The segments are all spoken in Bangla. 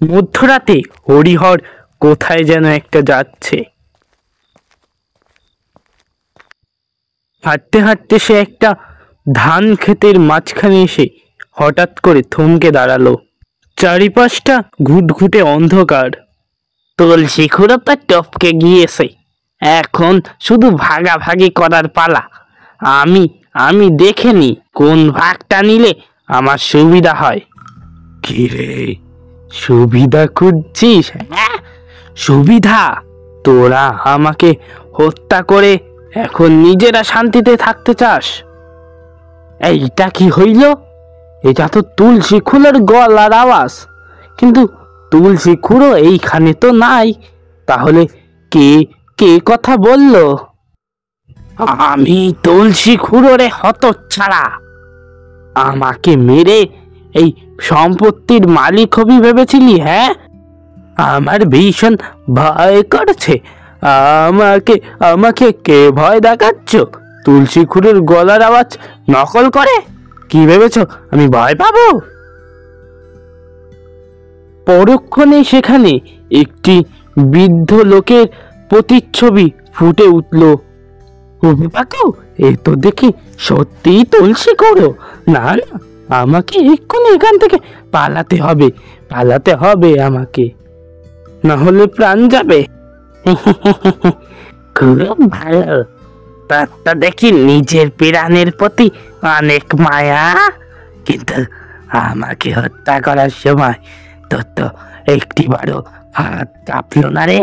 মধ্যরাতে হরিহর কোথায় যেন একটা যাচ্ছে। হাঁটতে হাঁটতে সে একটা ধান ক্ষেতের মাঝখানে এসে হঠাৎ করে থমকে দাঁড়ালো। চারিপাশটা ঘুটঘুটে অন্ধকার। তুলসী খুঁড়ো তো টপকে গিয়েছে, এখন শুধু ভাগাভাগি করার পালা। আমি আমি দেখে নি কোন ভাগটা নিলে আমার সুবিধা হয়। কি রে, সুবিধা খুঁজছিস? হ্যাঁ, সুবিধা? তোরা আমাকে হত্যা করে এখন নিজেরা শান্তিতে থাকতে চাস? এইটা কি হইল? এটা তো তুলসী খুঁড়োর গলার আওয়াজ, কিন্তু তুলসী খুঁড়ো এইখানে তো নাই। তাহলে কে কে কথা বলল? আমি তুলসী খুঁড়ো রে হতচ্ছাড়া। আমাকে মেরে এই সম্পত্তির মালিক হবি ভেবেছিলি? হ্যাঁ, আমার ভীষণ ভয় করছে। আমাকে আমাকে কে ভয় দেখাচ্ছ? তুলসী খুঁড়োর গলার আওয়াজ নকল করে কি ভেবেছ আমি ভয় পাবো? পরক্ষণে সেখানে একটি বৃদ্ধ লোকের প্রতিচ্ছবি ফুটে উঠল। এ তো দেখি সত্যিই তুলসী খুঁড়ো। না না, আমাকে এক্ষুনি এখান থেকে পালাতে হবে আমাকে, না হলে প্রাণ যাবে। খুব ভালো, তা দেখি নিজের প্রাণের প্রতি অনেক মায়া, কিন্তু আমাকে হত্যা করার সময় তোর তো একটিবারও হাত কাঁপলো না রে।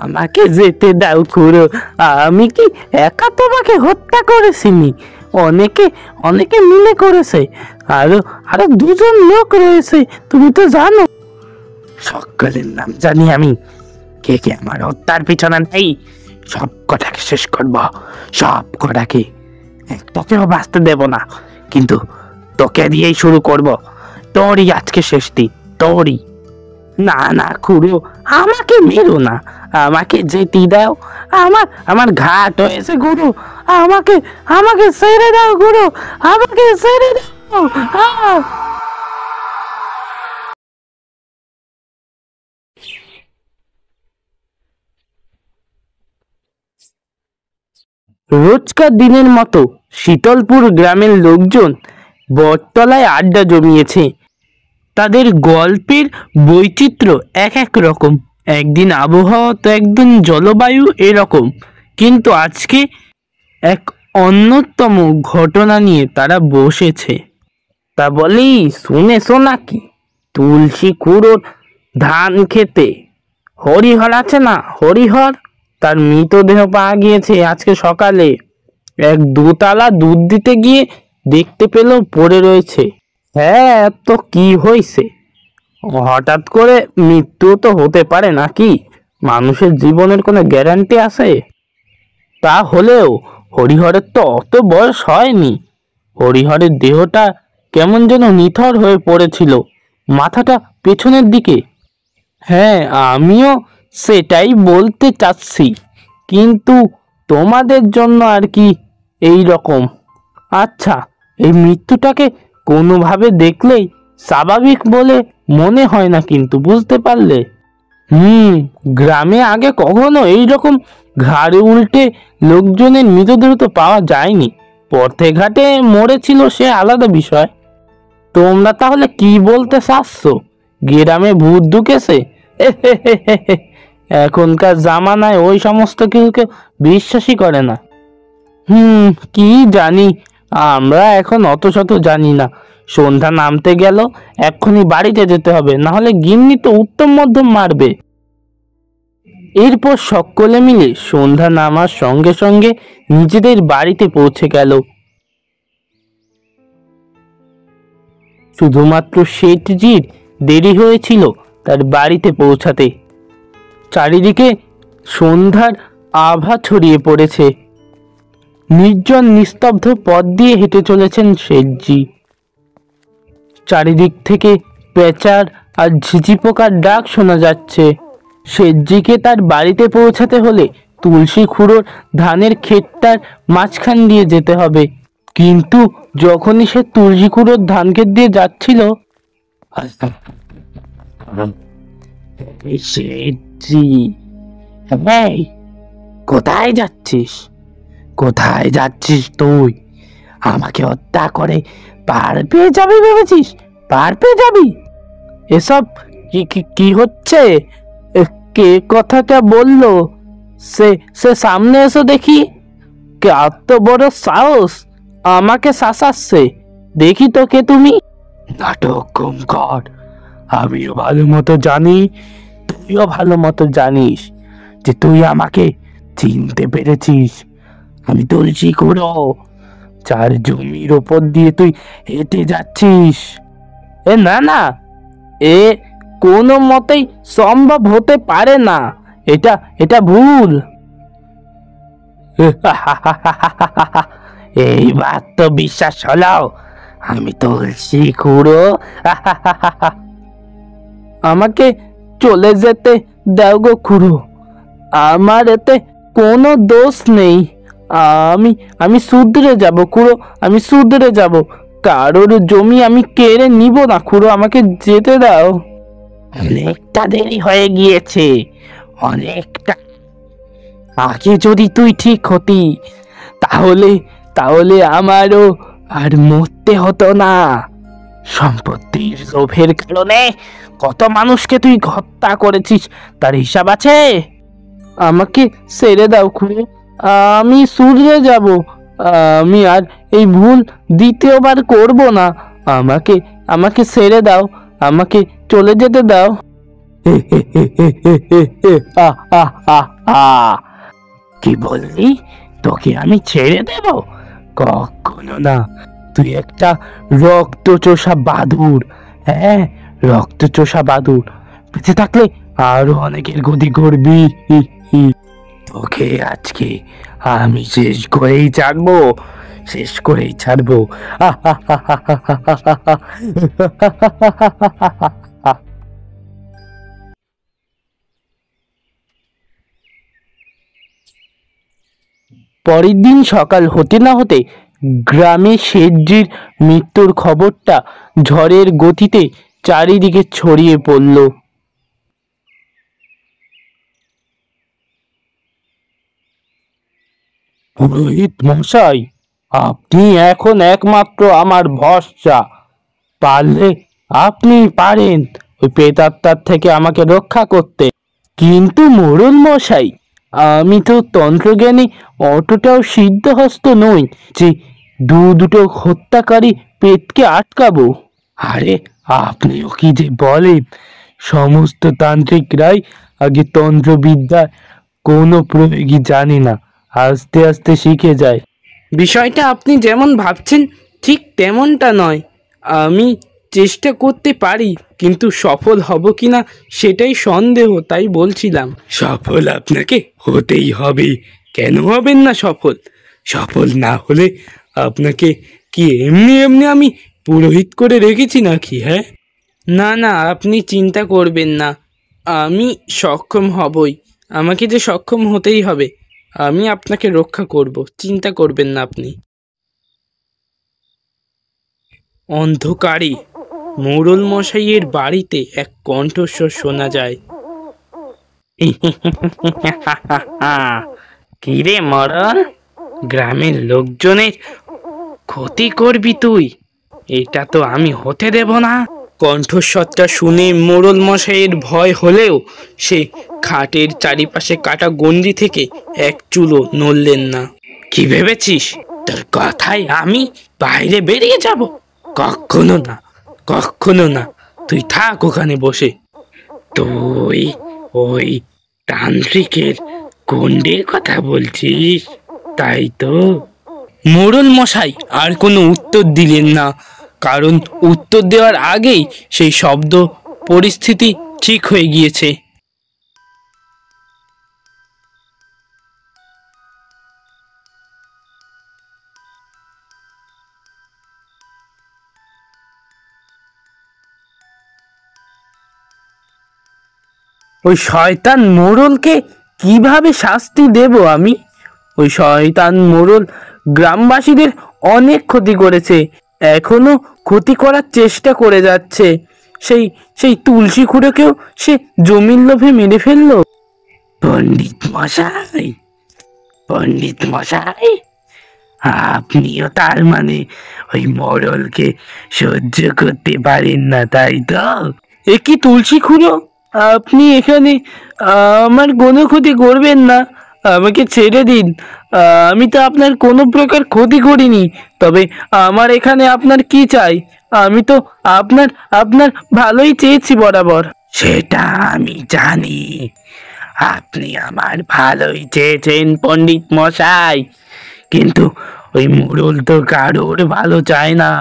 আমাকে যেতে দাও খুড়ো, আমি কি একা তোমাকে হত্যা করেছিনি? অনেকে অনেকে মিলে করেছে, আরো আরো দুজন লোক রয়েছে, তুমি তো জানো। সকলের নাম জানি আমি, কে কে আমার হত্যার পিছনে নেই সব কটাকে শেষ করব, সব কটাকে, তোকেও বাঁচতে দেব না। কিন্তু তোকে দিয়েই শুরু করব, তোরই আজকে শেষ দিন, তোরই। না না খুড়ো, আমাকে মেরো না, আমাকে যেতে দাও। আমার আমার ঘাট হয়েছে গুরু, আমাকে আমাকে ছেড়ে দাও গুরু, আমাকে ছেড়ে দাও। রোজকার দিনের মতো শীতলপুর গ্রামের লোকজন বটতলায় আড্ডা জমিয়েছে। তাদের গল্পের বৈচিত্র্য এক এক রকম। একদিন আবহাওয়া তো একদিন জলবায়ু এরকম, কিন্তু আজকে এক অন্যতম ঘটনা নিয়ে তারা বসেছে। তা বলি, শুনেছো নাকি তুলসী খুঁড়োর ধান খেতে হরিহর আছে না, হরিহর, তার মৃতদেহ পাওয়া গিয়েছে আজকে সকালে। এক দোতলা দুধ দিতে গিয়ে দেখতে পেল পড়ে রয়েছে। হ্যাঁ, তো কি হয়েছে? হঠাৎ করে মৃত্যু তো হতে পারে নাকি? মানুষের জীবনের কোনো গ্যারান্টি আছে? তা হলেও হরিহরের তো অত বয়স হয়নি। হরিহরের দেহটা কেমন যেন নিথর হয়ে পড়েছিল, মাথাটা পেছনের দিকে। হ্যাঁ, আমিও সেটাই বলতে চাচ্ছি, কিন্তু তোমাদের জন্য আর কি এই রকম। আচ্ছা, এই মৃত্যুটাকে কোনোভাবে দেখলেই স্বাভাবিক বলে মনে হয় না, কিন্তু বুঝতে পারলে? গ্রামে আগে কখনো এইরকম ঘাড়ে উল্টে লোকজনের মৃতদেহ তো পাওয়া যায়নি। পথে ঘাটে মরেছিল সে আলাদা বিষয়। তোমরা তাহলে কি বলতে চাচ্ছ? গ্রামে ভূত ঢুকেছে? এখনকার জামানায় ওই সমস্ত কিছুকে বিশ্বাসই করে না। কি জানি, আমরা এখন অত শত জানি না। সন্ধ্যা নামতে গেল, এক্ষুনি বাড়িতে যেতে হবে, না হলে গিন্নি তো উত্তম মধ্যম মারবে। এরপর সকলে মিলে সন্ধ্যা নামার সঙ্গে সঙ্গে নিজেদের বাড়িতে পৌঁছে গেল। শুধুমাত্র শেঠজির দেরি হয়েছিল তার বাড়িতে পৌঁছাতে। চারিদিকে সন্ধ্যার আভা ছড়িয়ে পড়েছে। নির্জন নিস্তব্ধ পথ দিয়ে হেঁটে চলেছেন শেঠজি। চারিদিক থেকে পেঁচার আর ঝিঝি পোকার ডাক শোনা যাচ্ছে। শেঠজিকে তার বাড়িতে পৌঁছাতে হলে তুলসী খুঁড়োর ধানের ক্ষেতটার মাঝখান দিয়ে যেতে হবে। কিন্তু যখনই সে তুলসী খুঁড়োর ধান ক্ষেত দিয়ে যাচ্ছিল, সেটি, এই, কোথায় যাচ্ছিস? কোথায় যাচ্ছিস তুই? আমাকে হত্যা করে পার পেয়ে যাবি ভেবেছিস? পার পেয়ে যাবি? এসব কি কি কি হচ্ছে? কে কথাটা বললো? সে সে সামনে এসো দেখি। এত বড় সাহস আমাকে শাসাচ্ছে! দেখি তো কে তুমি। নাটক কম কর। আমিও ভালো মতো জানি, তুইও ভালো মতো জানিস যে তুই আমাকে চিনতে পেরেছিস। আমি তুলসী কুড়ো, যার জমির ওপর দিয়ে তুই হেঁটে যাচ্ছিস। এ না না, এ কোনো মতেই সম্ভব হতে পারে না। এটা এটা ভুল। এইবার তো বিশ্বাস হলো আমি তুলসী কুড়ো। আমাকে চলে যেতে দাও গো খুড়ো, আমার এতে কোনো দোষ নেই। আমি আমি শুধরে যাব খুড়ো, আমি শুধরে যাব। কারোর জমি আমি কেড়ে নিব না খুড়ো, আমাকে যেতে দাও। অনেকটা দেরি হয়ে গিয়েছে, অনেকটা। আগে যদি তুই ঠিক হতি তাহলে তাহলে আমারও আর মরতে হতো না। সম্পত্তির লোভের কারণে কত মানুষকে তুই হত্যা করেছিস, তার হিসাব আছে? আমাকে ছেড়ে দাও খুড়ো, আমি শুধরে যাব। আমি আর এই ভুল দ্বিতীয়বার করব না। আমাকে আমাকে ছেড়ে দাও, আমাকে চলে যেতে দাও। কি বললি? তোকে আমি ছেড়ে দেব? কখনো না। তুই একটা রক্তচোষা বাদুড়। হ্যাঁ, রক্তচোষা বাদুড়। বেঁচে থাকলে আরো অনেকের গতি করবি। তোকে আজকে আমি শেষ করেই ছাড়বো, শেষ করেই ছাড়বো। পরের দিন সকাল হতে না হতে গ্রামে শেঠজির মৃত্যুর খবরটা ঝড়ের গতিতে চারিদিকে ছড়িয়ে পড়ল। পুরোহিত মশাই, আপনি এখন একমাত্র আমার ভরসা। পারলে আপনি পারেন ওই প্রেতাত্মার থেকে আমাকে রক্ষা করতে। কিন্তু মোড়ল মশাই, আমি তো তন্ত্রজ্ঞানী অতটাও সিদ্ধহস্ত নই যে দুটো হত্যাকারী পেটকে আটকাবো। আরে, আপনিও কি যে বলেন! সমস্ত তান্ত্রিকরাই আগে তন্ত্রবিদ্যা কোনো প্রয়োগই জানে না, আস্তে আস্তে শিখে যায়। বিষয়টা আপনি যেমন ভাবছেন ঠিক তেমনটা নয়। আমি চেষ্টা করতে পারি, কিন্তু সফল হব কিনা সেটাই সন্দেহ, তাই বলছিলাম। সফল আপনাকে হতেই হবে। কেন হবেন না সফল? সফল না হলে আপনাকে কি এমনি এমনি আমি পুরোহিত করে রেখেছি নাকি? হ্যাঁ, না না, আপনি চিন্তা করবেন না, আমি সক্ষম হবই। আমাকে যে সক্ষম হতেই হবে। আমি আপনাকে রক্ষা করব, চিন্তা করবেন না আপনি। অন্ধকারে মোড়ল মশাইয়ের বাড়িতে এক কণ্ঠস্বর শোনা যায়। কিরে মরণ, গ্রামের লোকজনের ক্ষতি করবি তুই? এটা তো আমি হতে দেব না। কণ্ঠস্বরটা শুনে মোড়ল মশাইয়ের ভয় হলেও সে খাটের চারিপাশে কাটা গণ্ডি থেকে এক চুলো নড়লেন না। কি ভেবেছিস তোর কথায় আমি বাইরে বেরিয়ে যাব? কখনো না, কখনো না। তুই থাক ওখানে বসে। তুই ওই তান্ত্রিকের গণ্ডির কথা বলছিস, তাই তো? মোড়ল মশাই আর কোনো উত্তর দিলেন না, কারণ উত্তর দেওয়ার আগেই সেই শব্দ পরিস্থিতি ঠিক হয়ে গিয়েছে। ওই শয়তান মোড়লকে কিভাবে শাস্তি দেব আমি? ওই শয়তান মোড়ল গ্রামবাসীদের অনেক ক্ষতি করেছে, এখনো ক্ষতি করার চেষ্টা করে যাচ্ছে। সেই সেই তুলসী খুঁড়োকেও সে জমির লোভে মেরে ফেললো। পণ্ডিত মশাই, পণ্ডিত মশাই, আপনিও তার মানে ওই মোড়লকে সহ্য করতে পারেন না, তাই তো? এ কি তুলসী খুঁড়ো, আপনি এখানে আমার কোনো ক্ষতি করবেন না, আমাকে ছেড়ে দিন। আমি তো আপনার কোনো প্রকার ক্ষতি করিনি। তবে আমার এখানে আপনার কি চাই? আমি তো আপনার আপনার ভালোই চেয়েছি বরাবর। সেটা আমি জানি, আপনি আমার ভালোই চেয়েছেন পণ্ডিত মশাই, কিন্তু ওই মোড়ল তো কারোর ভালো চায় না।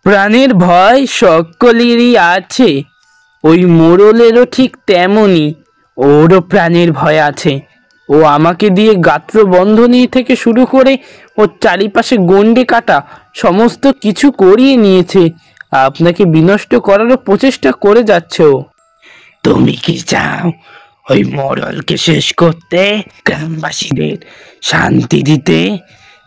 প্রাণের ভয় সকলেরই আছে, ওই মোড়লেরও ঠিক তেমনই, ওরও প্রাণের ভয় আছে। ও আমাকে দিয়ে গাত্র বন্ধনী থেকে শুরু করে ওর চারিপাশে গণ্ডি কাটা সমস্ত কিছু করিয়ে নিয়েছে। আপনাকে বিনষ্ট করারও প্রচেষ্টা করে যাচ্ছে ও। তুমি কি চাও ওই মোড়লকে শেষ করতে, গ্রামবাসীদের শান্তি দিতে?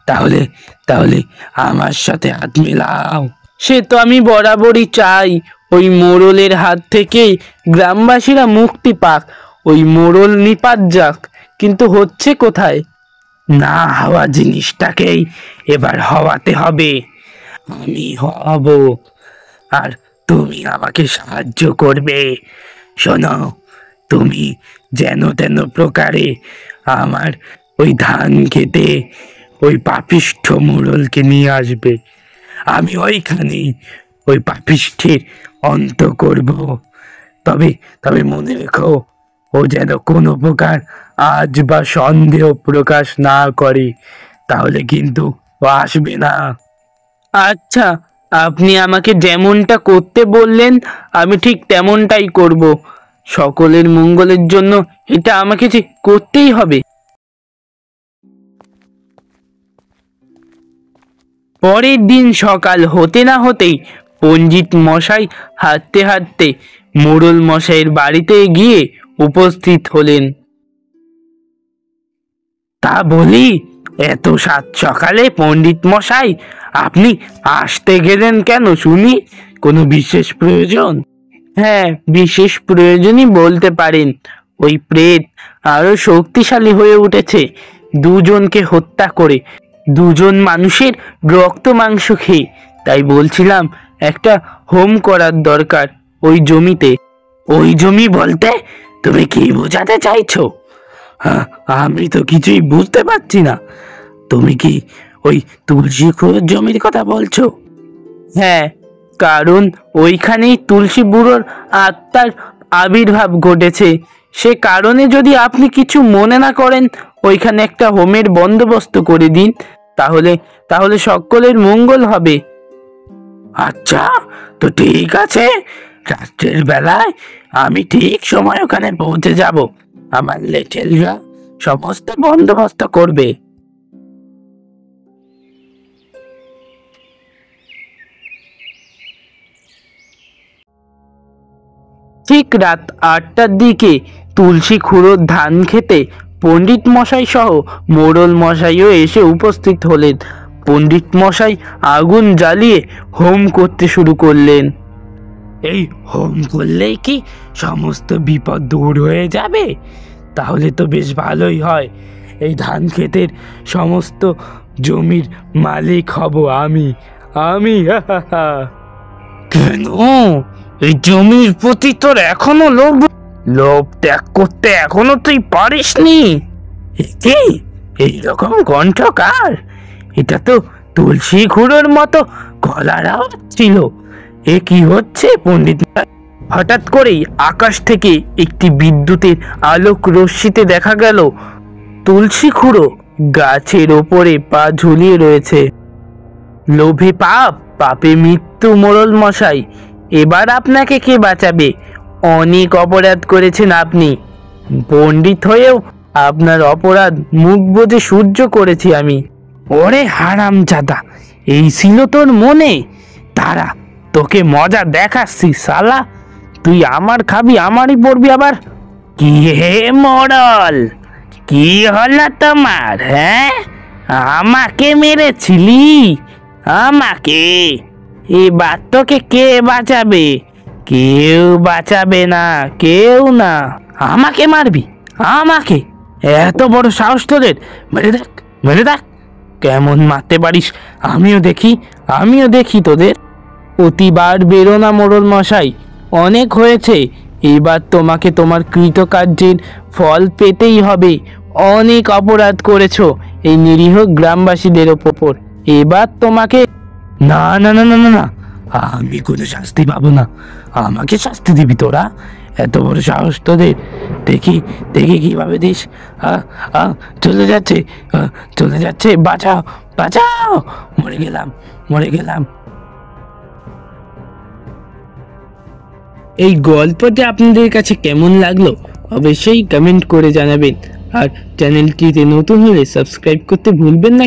তাহলে তাহলে আমার সাথে হাত মেলাও। সে তো আমি বরাবরই চাই ওই মোড়লের হাত থেকে গ্রামবাসীরা মুক্তি পাক, ওই মোড়ল নিপাত যাক। কিন্তু হচ্ছে কোথায়? না হওয়া জিনিসটাকেই এবার হওয়াতে হবে। আমি হব, আর তুমি আমাকে সাহায্য করবে। শোনো, তুমি যেন তেন প্রকারে আমার ওই ধান খেতে ওই পাপিষ্ঠ মোড়লকে নিয়ে আসবে। আমি ওইখানেই ওই পাপিষ্ঠের অন্ত করব। তবে তবে মনে রেখো, ও যেন কোনো প্রকার আজ বা সন্দেহ প্রকাশ না করে, তাহলে কিন্তু ও আসবে না। আচ্ছা, আপনি আমাকে যেমনটা করতে বললেন আমি ঠিক তেমনটাই করব। সকলের মঙ্গলের জন্য এটা আমাকে যে করতেই হবে। পরের দিন সকাল হতে না হতেই পণ্ডিত মশাই হাঁটতে হাঁটতে মোড়ল মশাইয়ের বাড়িতে গিয়ে উপস্থিত হলেন। তা বলি, এত সাত সকালে পণ্ডিত মশাই আপনি আসতে গেলেন কেন শুনি? কোনো বিশেষ প্রয়োজন? হ্যাঁ, বিশেষ প্রয়োজনই বলতে পারেন। ওই প্রেত আরো শক্তিশালী হয়ে উঠেছে, দুজনকে হত্যা করে, দুজন মানুষের রক্ত মাংস খেয়ে। তাই বলছিলাম একটা হোম করার দরকার ওই জমিতে। ওই জমি বলতে তুমি কি বোঝাতে চাইছো? হ্যাঁ, আমি তো কিছুই বুঝতে পারছি না। তুমি কি ওই তুলসী খুঁড়োর জমির কথা বলছো? হ্যাঁ, কারণ ওইখানেই তুলসী বুড়োর আত্মার আবির্ভাব ঘটেছে। সে কারণে যদি আপনি কিছু মনে না করেন, ওইখানে একটা হোমের বন্দোবস্ত করে দিন, তাহলে তাহলে সকলের মঙ্গল হবে। আচ্ছা, তো ঠিক আছে, রাত্রের বেলায় আমি ঠিক সময় ওখানে পৌঁছে যাব। আমার লেটেলরা সমস্ত বন্দোবস্ত করবে। ঠিক রাত 8টার দিকে তুলসী খুঁড়োর ধান খেতে পণ্ডিত মশাই সহ মোড়ল মশাইও এসে উপস্থিত হলেন। পণ্ডিত মশাই আগুন জ্বালিয়ে হোম করতে শুরু করলেন। এই হোম করলেই কি সমস্ত বিপদ দূর হয়ে যাবে? তাহলে তো বেশ ভালোই হয়। এই ধান ক্ষেতের সমস্ত জমির মালিক হব আমি। আমি কেন? এই জমির প্রতি তোর এখনো লোভ লোভ ত্যাগ করতে এখনো তুই পারিসনি? কি এইরকম কণ্ঠকার? এটা তো তুলসী খুঁড়োর মতো গলার আওয়াজ ছিল। এ কি হচ্ছে পণ্ডিত? হঠাৎ করেই আকাশ থেকে একটি বিদ্যুতের আলোক রশ্মিতে দেখা গেল তুলসী খুঁড়ো গাছের ওপরে পা ঝুলিয়ে রয়েছে। লোভে পাপ, পাপে মৃত্যু। মোড়ল মশাই, এবার আপনাকে কে বাঁচাবে? অনেক অপরাধ করেছেন আপনি। পণ্ডিত হয়েও আপনার অপরাধ মুখ বুজে সহ্য করেছি আমি। ওরে হারামজাদা, এই ছিল তোর মনে? তারা তোকে মজা দেখাচ্ছি শালা। তুই আমার খাবি, আমারই পড়বি আবার। কি হে মোড়ল, কি হলো তোমার? হ্যাঁ, আমাকে মেরেছিলি? আমাকে? এবার তোকে কে বাঁচাবে? কেউ বাঁচাবে না, কেউ না। আমাকে মারবি? আমাকে? এত বড় সাহস তোদের! মেরে দেখ, মেরে দেখ, কেমন মারতে পারিস। আমিও দেখি তোদের। অতিবার বেরো না মোড়ল মশাই, অনেক হয়েছে। এবার তোমাকে তোমার কৃতকার্যের ফল পেতেই হবে। অনেক অপরাধ করেছো এই নিরীহ গ্রামবাসীদের ওপর। এবার তোমাকে... না না না না না না, আমি কোনো শাস্তি পাবো না। আমাকে শাস্তি দিবি তোরা? এত বড় সাহস তোদের! দেখি দেখি কিভাবে দিস। চলে যাচ্ছে, চলে যাচ্ছে, বাঁচাও, বাঁচাও! মরে গেলাম, মরে গেলাম। এই গল্পটি আপনাদের কাছে কেমন লাগলো অবশ্যই কমেন্ট করে জানাবেন। আর চ্যানেলটিতে নতুন হলে সাবস্ক্রাইব করতে ভুলবেন না।